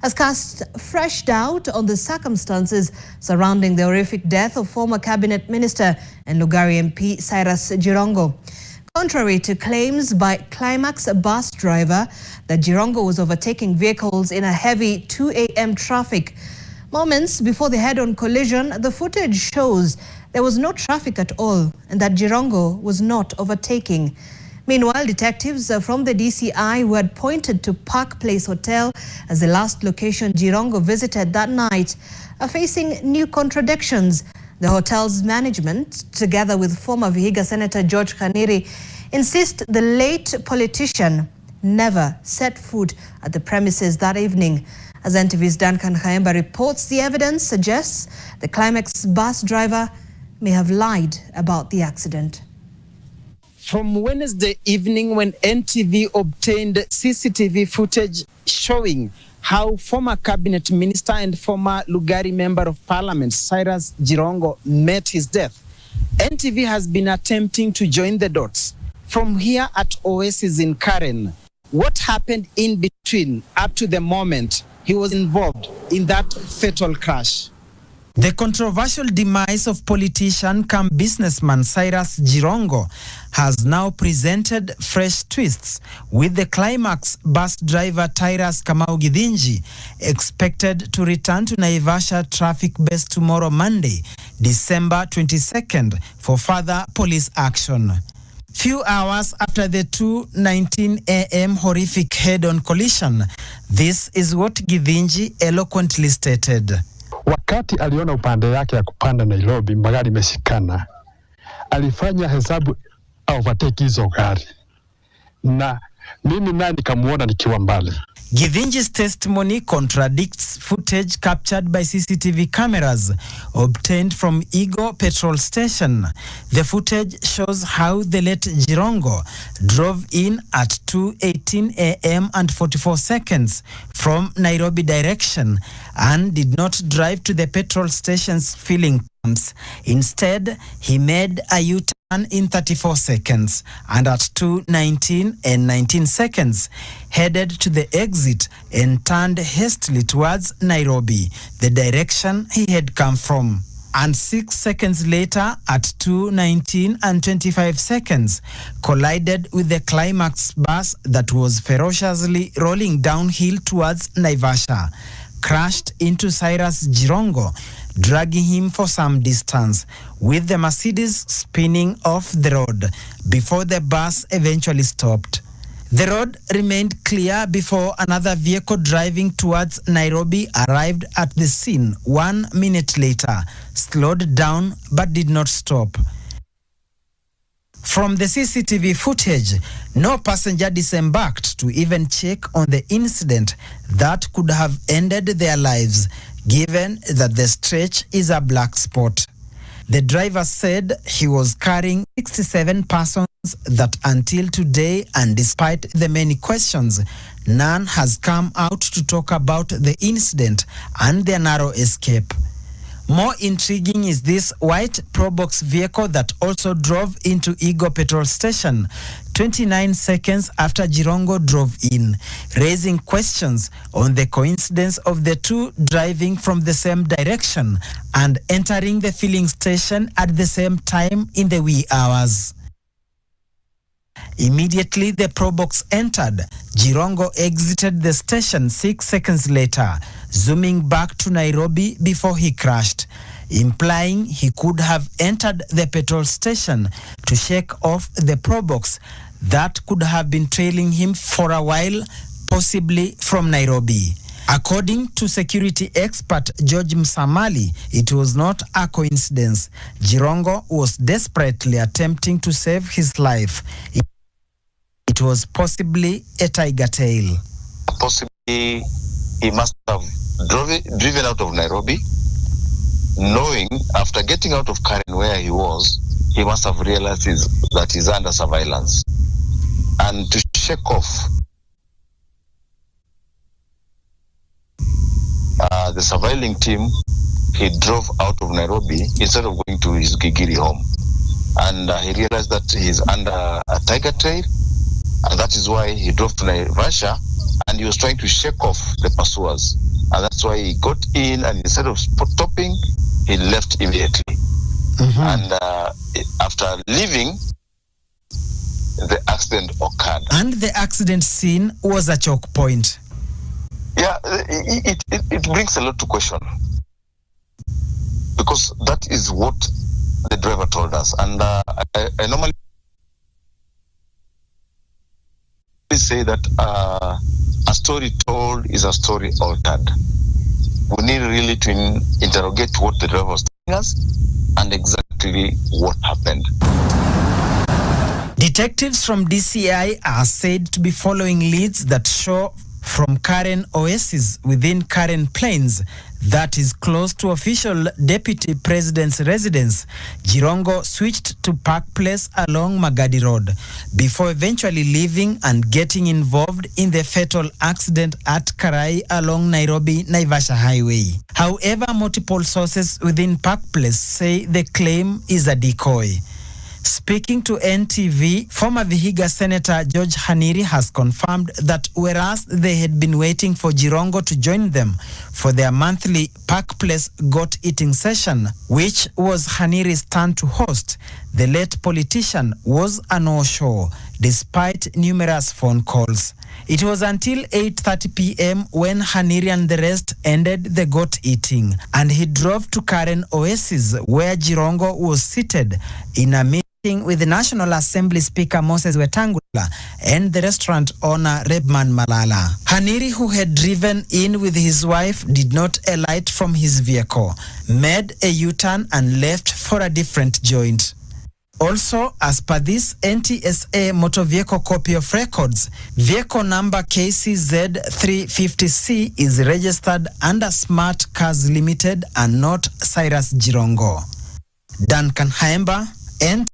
has cast fresh doubt on the circumstances surrounding the horrific death of former cabinet minister and Lugari MP Cyrus Jirongo. Contrary to claims by Climax bus driver that Jirongo was overtaking vehicles in a heavy 2 a.m. traffic, moments before the head-on collision, the footage shows there was no traffic at all and that Jirongo was not overtaking. Meanwhile, detectives from the DCI who had pointed to Park Place Hotel as the last location Jirongo visited that night are facing new contradictions. The hotel's management, together with former Vihiga Senator George Khaniri, insist the late politician never set foot at the premises that evening. As NTV's Duncan Khaemba reports, the evidence suggests the Climax bus driver may have lied about the accident. From Wednesday evening, when NTV obtained CCTV footage showing how former cabinet minister and former Lugari member of parliament Cyrus Jirongo met his death, NTV has been attempting to join the dots. From here at Oasis in Karen, what happened in between up to the moment he was involved in that fatal crash? The controversial demise of politician cum businessman Cyrus Jirongo has now presented fresh twists, with the Climax bus driver Tyrus Kamau Githinji expected to return to Naivasha traffic base tomorrow, Monday, December 22nd, for further police action. Few hours after the 2:19 a.m. horrific head-on collision, this is what Githinji eloquently stated. Wakati aliona upande yake ya kupanda Nairobi magari meshikana, alifanya hesabu overtake hizo gari, na mimi nani nikamuona nikiwa mbali. Githinji's testimony contradicts footage captured by CCTV cameras obtained from Igo petrol station. The footage shows how the late Jirongo drove in at 2:18 a.m. and 44 seconds from Nairobi direction and did not drive to the petrol station's filling pumps. Instead, he made a U-turn in 34 seconds and at 2:19 and 19 seconds headed to the exit and turned hastily towards Nairobi, the direction he had come from. And 6 seconds later, at 2:19 and 25 seconds, collided with the Climax bus that was ferociously rolling downhill towards Naivasha, crashed into Cyrus Jirongo, dragging him for some distance, with the Mercedes spinning off the road before the bus eventually stopped. The road remained clear before another vehicle driving towards Nairobi arrived at the scene 1 minute later, slowed down but did not stop. From the CCTV footage, no passenger disembarked to even check on the incident that could have ended their lives, given that the stretch is a black spot. The driver said he was carrying 67 persons that until today, and despite the many questions, none has come out to talk about the incident and their narrow escape. More intriguing is this white Probox vehicle that also drove into Igo petrol station 29 seconds after Jirongo drove in, raising questions on the coincidence of the two driving from the same direction and entering the filling station at the same time in the wee hours. Immediately the Probox entered, Jirongo exited the station 6 seconds later, zooming back to Nairobi before he crashed, implying he could have entered the petrol station to shake off the Probox that could have been trailing him for a while, possibly from Nairobi. According to security expert George Msamali, it was not a coincidence. Jirongo was desperately attempting to save his life. It was possibly a tiger tail. Possibly he must have driven out of Nairobi, knowing after getting out of Karen where he was, he must have realized that he's under surveillance. And to shake off the surveilling team, he drove out of Nairobi instead of going to his Gigiri home. And he realized that he's under a tiger trail, and that is why he drove to Naivasha, and he was trying to shake off the pursuers. And that's why he got in, and instead of stopping, he left immediately. And after leaving, the accident occurred. And the accident scene was a choke point. Yeah, it brings a lot to question, because that is what the driver told us. And I normally say that a story told is a story altered. We need really to interrogate what the driver was telling us and exactly what happened. Detectives from DCI are said to be following leads that show from Karen Oasis within Karen Plains, that is close to official deputy president's residence, Jirongo switched to Park Place along Magadi Road before eventually leaving and getting involved in the fatal accident at Karai along Nairobi-Naivasha Highway. However, multiple sources within Park Place say the claim is a decoy. Speaking to NTV, former Vihiga Senator George Haniri has confirmed that whereas they had been waiting for Jirongo to join them for their monthly Park Place goat eating session, which was Haniri's turn to host, the late politician was a no-show despite numerous phone calls. It was until 8:30 p.m. when Haniri and the rest ended the goat eating, and he drove to Karen Oasis, where Jirongo was seated in a meeting with the National Assembly Speaker Moses Wetangula and the restaurant owner Rebman Malala. Haniri, who had driven in with his wife, did not alight from his vehicle, made a U-turn and left for a different joint. Also, as per this NTSA motor vehicle copy of records, vehicle number KCZ 350C is registered under Smart Cars Limited and not Cyrus Jirongo. Duncan Haemba,